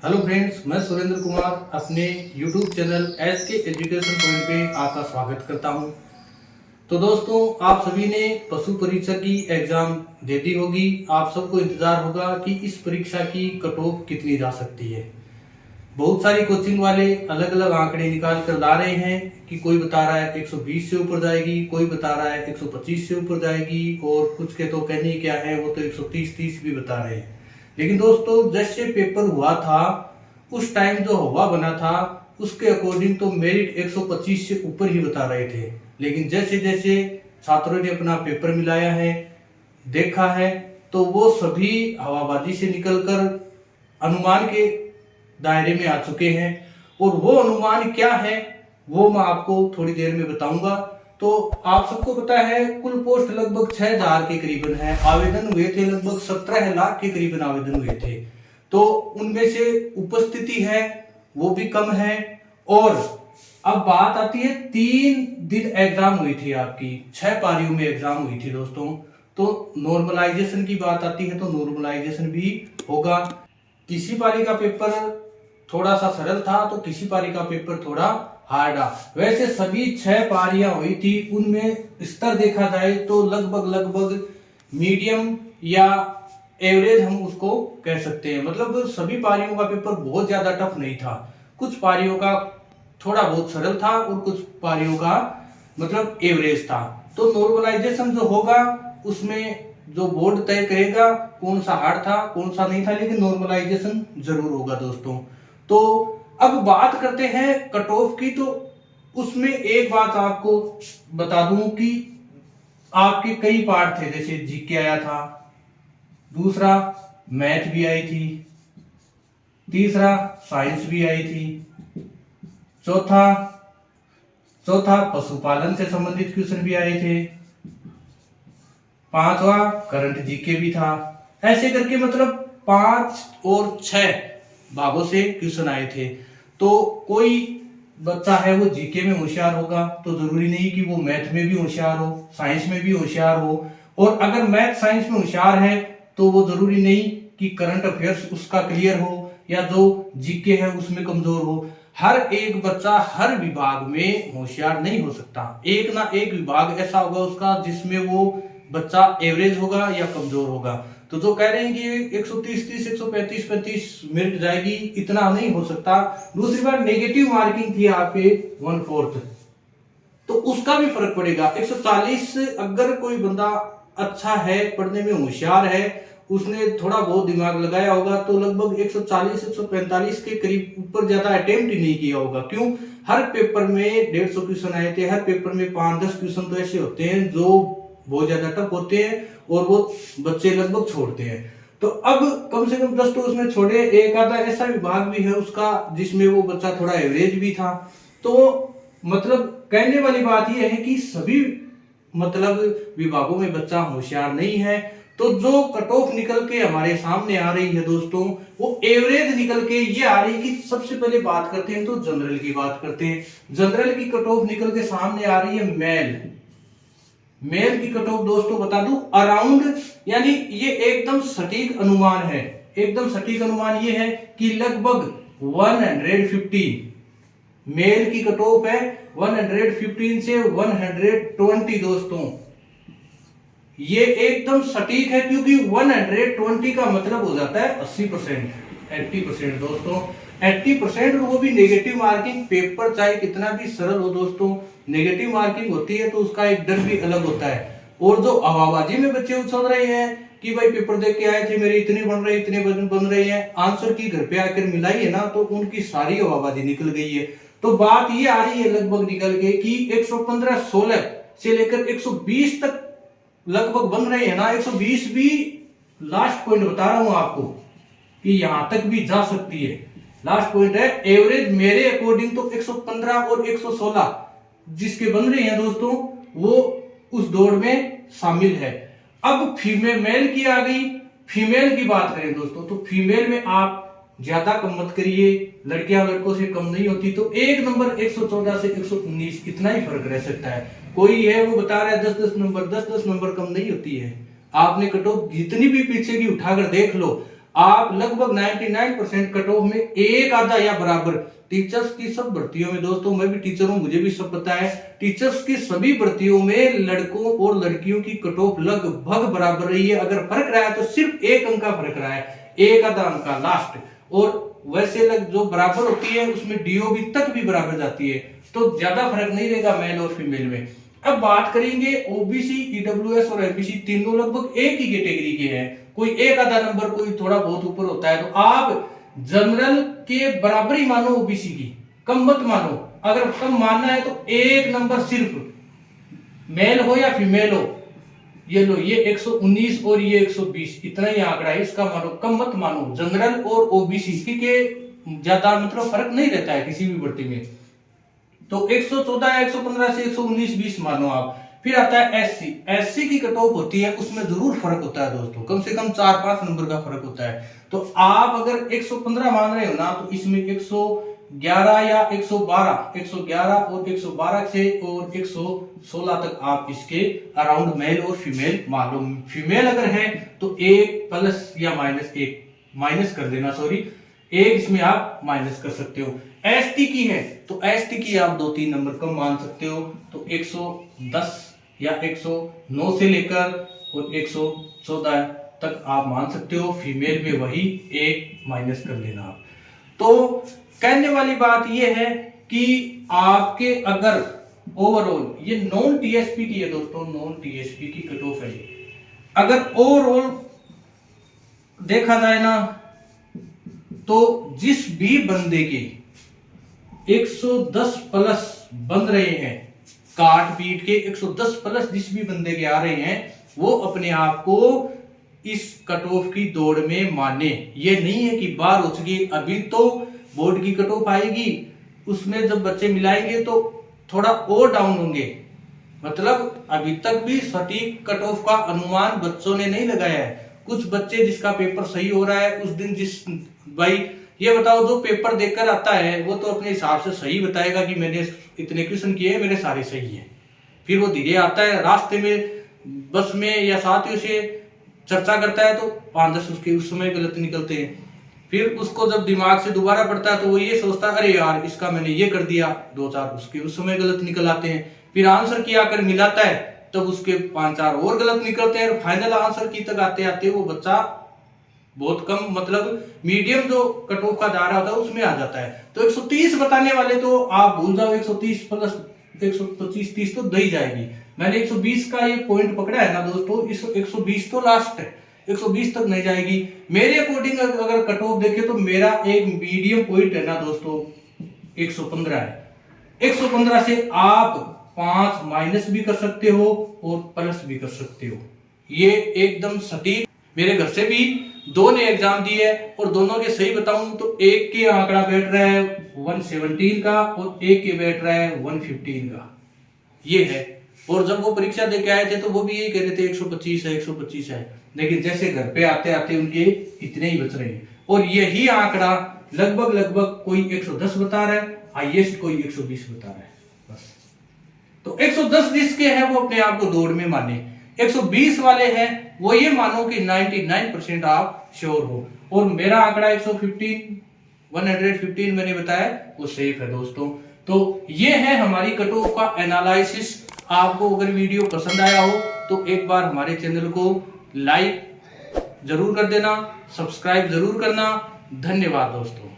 Hello friends, मैं सुरेंद्र कुमार अपने YouTube channel SK education point पे आपका स्वागत करता हूं। तो दोस्तों, आप सभी ने पशु परीक्षा की एग्जाम दे दी होगी। आप सबको इंतजार होगा कि इस परीक्षा की कट ऑफ कितनी जा सकती है। बहुत सारी कोचिंग वाले अलग अलग आंकड़े निकाल कर ला रहे हैं कि कोई बता रहा है 120 से ऊपर जाएगी, कोई बता रहा है 125 से ऊपर जाएगी, और कुछ के तो कहने क्या है, वो तो 130 भी बता रहे हैं। लेकिन दोस्तों, जैसे पेपर हुआ था उस टाइम जो हवा बना था उसके अकॉर्डिंग तो मेरिट 125 से ऊपर ही बता रहे थे। लेकिन जैसे जैसे छात्रों ने अपना पेपर मिलाया है, देखा है, तो वो सभी हवाबाजी से निकलकर अनुमान के दायरे में आ चुके हैं। और वो अनुमान क्या है वो मैं आपको थोड़ी देर में बताऊंगा। तो आप सबको पता है कुल पोस्ट लगभग 6000 के करीबन है, आवेदन हुए थे लगभग 17 लाख के करीबन आवेदन हुए थे। तो उनमें से उपस्थिति है वो भी कम है। और अब बात आती है 3 दिन एग्जाम हुई थी, आपकी 6 पारियों में एग्जाम हुई थी दोस्तों। तो नॉर्मलाइजेशन की बात आती है तो नॉर्मलाइजेशन भी होगा। किसी पारी का पेपर थोड़ा सा सरल था तो किसी पारी का पेपर थोड़ा हार्ड था। वैसे सभी 6 पारियां हुई थी, उनमें स्तर देखा जाए तो लगभग मीडियम या एवरेज हम उसको कह सकते हैं। मतलब सभी पारियों का पेपर बहुत ज्यादा टफ नहीं था, कुछ पारियों का थोड़ा बहुत सरल था और कुछ पारियों का मतलब एवरेज था। तो नॉर्मलाइजेशन जो होगा उसमें जो बोर्ड तय करेगा कौन सा हार्ड था कौन सा नहीं था, लेकिन नॉर्मलाइजेशन जरूर होगा दोस्तों। तो अब बात करते हैं कट ऑफ की। तो उसमें एक बात आपको बता दूं कि आपके कई पार्ट थे, जैसे जीके आया था, दूसरा मैथ भी आई थी, तीसरा साइंस भी आई थी, चौथा पशुपालन से संबंधित क्वेश्चन भी आए थे, 5वां करंट जीके भी था। ऐसे करके मतलब 5 और 6 भागों से क्वेश्चन आए थे। तो कोई बच्चा है वो जीके में होशियार होगा तो जरूरी नहीं कि वो मैथ में भी होशियार हो, साइंस में भी होशियार हो। और अगर मैथ साइंस में होशियार है तो वो जरूरी नहीं कि करंट अफेयर्स उसका क्लियर हो या जो जीके है उसमें कमजोर हो। हर एक बच्चा हर विभाग में होशियार नहीं हो सकता। एक ना एक विभाग ऐसा होगा उसका जिसमें वो बच्चा एवरेज होगा या कमजोर होगा। तो जो कह रहे हैं कि 130 135 मिनट जाएगी, इतना नहीं हो सकता। दूसरी बार नेगेटिव मार्किंग थी आपके 1/4, तो उसका भी फर्क पड़ेगा। 140 अगर कोई बंदा अच्छा है, पढ़ने में होशियार है, उसने थोड़ा बहुत दिमाग लगाया होगा तो लगभग 140 145 के करीब, ऊपर ज्यादा अटेम्प्ट ही नहीं किया होगा। क्यों? हर पेपर में 150 क्वेश्चन आए थे, हर पेपर में 5-10 क्वेश्चन तो ऐसे होते हैं जो बहुत ज्यादा टफ होते हैं और वो बच्चे लगभग छोड़ते हैं। तो अब कम से कम 10 तो उसमें छोड़े, एक आधा ऐसा विभाग भी है उसका जिसमें वो बच्चा थोड़ा एवरेज भी था। तो मतलब कहने वाली बात यह है कि सभी मतलब विभागों में बच्चा होशियार नहीं है। तो जो कट ऑफ निकल के हमारे सामने आ रही है दोस्तों, वो एवरेज निकल के ये आ रही है कि सबसे पहले बात करते हैं तो जनरल की बात करते हैं। जनरल की कट ऑफ निकल के सामने आ रही है मेल की कट ऑफ दोस्तों बता दूं अराउंड, यानी ये एकदम सटीक अनुमान है। एकदम सटीक अनुमान ये है कि लगभग 115 मेल की कट ऑफ है, 115 से 120 दोस्तों। ये एकदम सटीक है क्योंकि 120 का मतलब हो जाता है 80%, 80% दोस्तों, 80%, और वो भी नेगेटिव मार्किंग। पेपर चाहे कितना भी सरल हो दोस्तों, नेगेटिव मार्किंग होती है तो उसका एक डर भी अलग होता है। और जो हवाबाजी में बच्चे उछल रहे हैं कि भाई पेपर देख के आए थे, मेरे इतने बन रहे, इतने बन रहे हैं, आंसर की घर पे आकर मिलाई है ना, तो उनकी सारी हवाबाजी निकल गई है। तो बात ये आ रही है लगभग निकल के कि 115-16 से लेकर 120 तक लगभग बन रहे हैं ना। 120 भी लास्ट पॉइंट बता रहा हूं आपको कि यहां तक भी जा सकती है, लास्ट पॉइंट है। एवरेज मेरे अकॉर्डिंग तो 115 और 116 जिसके बन रहे हैं दोस्तों, वो उस दौड़ में शामिल है। अब फीमेल की आ गई। फीमेल की बात करें दोस्तों तो फीमेल में आप ज्यादा कम मत करिए, लड़कियां लड़कों से कम नहीं होती। तो एक नंबर 114 से 119 इतना ही फर्क रह सकता है। कोई है वो बता रहा है 10-10 नंबर कम नहीं होती है। आपने कट ऑफ जितनी भी पीछे की उठाकर देख लो, आप लगभग 99% कट ऑफ में एक आधा या बराबर टीचर्स की सब भर्तियों में, दोस्तों मैं भी टीचर हूं, मुझे भी सब पता है, टीचर्स की सभी भर्तियों में लड़कों और लड़कियों की कट ऑफ लगभग बराबर रही है। अगर फर्क रहा है तो सिर्फ एक अंक का फर्क रहा है, एक आधा अंक का लास्ट। और वैसे जो बराबर होती है उसमें डीओबी तक भी बराबर जाती है, तो ज्यादा फर्क नहीं रहेगा मेल और फीमेल में। अब बात करेंगे ओबीसी, ईडब्ल्यूएस और एमबीसी, तीनों लगभग एक ही कैटेगरी के हैं, कोई एक आधा नंबर कोई थोड़ा बहुत ऊपर होता है। तो आप जनरल के बराबर ही मानो, ओबीसी की कम मत मानो। अगर कम मानना है तो एक नंबर सिर्फ मेल हो या फीमेल हो, ये लो, ये 119 और ये 120, इतना ही आंकड़ा है, इसका मानो, कम मत मानो। जनरल और ओबीसी के ज्यादा मतलब फर्क नहीं रहता है किसी भी भर्ती में। तो 114 या 115 से 119-20 मानो आप। फिर आता है एससी, एससी की कट ऑफ होती है, उसमें जरूर फर्क होता है दोस्तों, कम से कम 4-5 नंबर का फर्क होता है। तो आप अगर 115 मान रहे हो ना, तो इसमें 111 या 111 और 112 से और 116 तक आप इसके अराउंड मेल और फीमेल मालूम। फीमेल अगर है तो एक प्लस या माइनस कर देना, सॉरी, एक इसमें आप माइनस कर सकते हो। एसटी की है तो एसटी की आप 2-3 नंबर कम मान सकते हो, तो 110 या 109 से लेकर और 114 तक आप मान सकते हो। फीमेल में वही एक माइनस कर लेना आप। तो कहने वाली बात यह है कि आपके अगर ओवरऑल, ये नॉन टीएसपी की है दोस्तों, नॉन टीएसपी की कट ऑफ है। अगर ओवरऑल देखा जाए ना, तो जिस भी बंदे के 110 प्लस बन रहे हैं, काट पीट के 110 प्लस जिस भी बंदे के आ रहे हैं, वो अपने आप को इस कट ऑफ की दौड़ में माने। ये नहीं है कि बाहर हो चुकी, अभी तो बोर्ड की कट ऑफ आएगी, उसमें जब बच्चे मिलाएंगे तो थोड़ा और डाउन होंगे। मतलब अभी तक भी सटीक कट ऑफ का अनुमान बच्चों ने नहीं लगाया है। कुछ बच्चे जिसका पेपर सही हो रहा है उस दिन, जिस भाई ये बताओ, जो पेपर देकर आता है वो तो अपने हिसाब से सही बताएगा कि मैंने इतने क्वेश्चन किए, मेरे सारे सही हैं। फिर वो धीरे आता है, रास्ते में बस में या साथियों से चर्चा करता है तो 5-10 उसके उस समय गलत निकलते हैं। फिर उसको जब दिमाग से दोबारा पढ़ता है तो वो ये सोचता है, अरे यार इसका मैंने ये कर दिया, 2-4 उसके उस समय गलत निकल आते हैं। फिर आंसर की आकर मिलाता है तब उसके 5-4 और गलत निकलते हैं, और फाइनल आंसर की तक आते आते वो बच्चा बहुत कम, मतलब मीडियम जो कट ऑफ का दायरा होता है उसमें आ जाता है। तो 130 बताने वाले तो आप भूल जाओ, 130 प्लस 125-30 तो दे ही जाएगी। मैंने 120 का ये पॉइंट पकड़ा है ना दोस्तों, इस 120 तो लास्ट है, 120 तक नहीं जाएगी मेरे अकॉर्डिंग। अगर कट ऑफ देखे तो मेरा एक मीडियम पॉइंट है ना दोस्तों, 115 है। 115 से आप 5 माइनस भी कर सकते हो और प्लस भी कर सकते हो। ये एकदम सटीक, मेरे घर से भी 2 ने एग्जाम दिए है और दोनों के सही बताऊं तो एक के आंकड़ा बैठ रहा है 117 का और एक के बैठ रहा है 115 का, ये है। और जब वो परीक्षा देके आए थे तो वो भी यही कह रहे थे 125 है, 125 है, लेकिन जैसे घर पे आते आते उनके इतने ही बच रहे हैं। और यही आंकड़ा लगभग कोई 110 बता रहा है, हाईएस्ट कोई 120 बता रहा है बस। तो 110 जिसके हैं वो अपने आप को दौड़ में माने, 120 वाले हैं वो ये मानो कि 99% आप श्योर हो। और मेरा आंकड़ा 115 मैंने बताया वो सेफ है दोस्तों। तो ये है हमारी कट ऑफ का एनालिसिस। आपको अगर वीडियो पसंद आया हो तो एक बार हमारे चैनल को लाइक जरूर कर देना, सब्सक्राइब जरूर करना। धन्यवाद दोस्तों।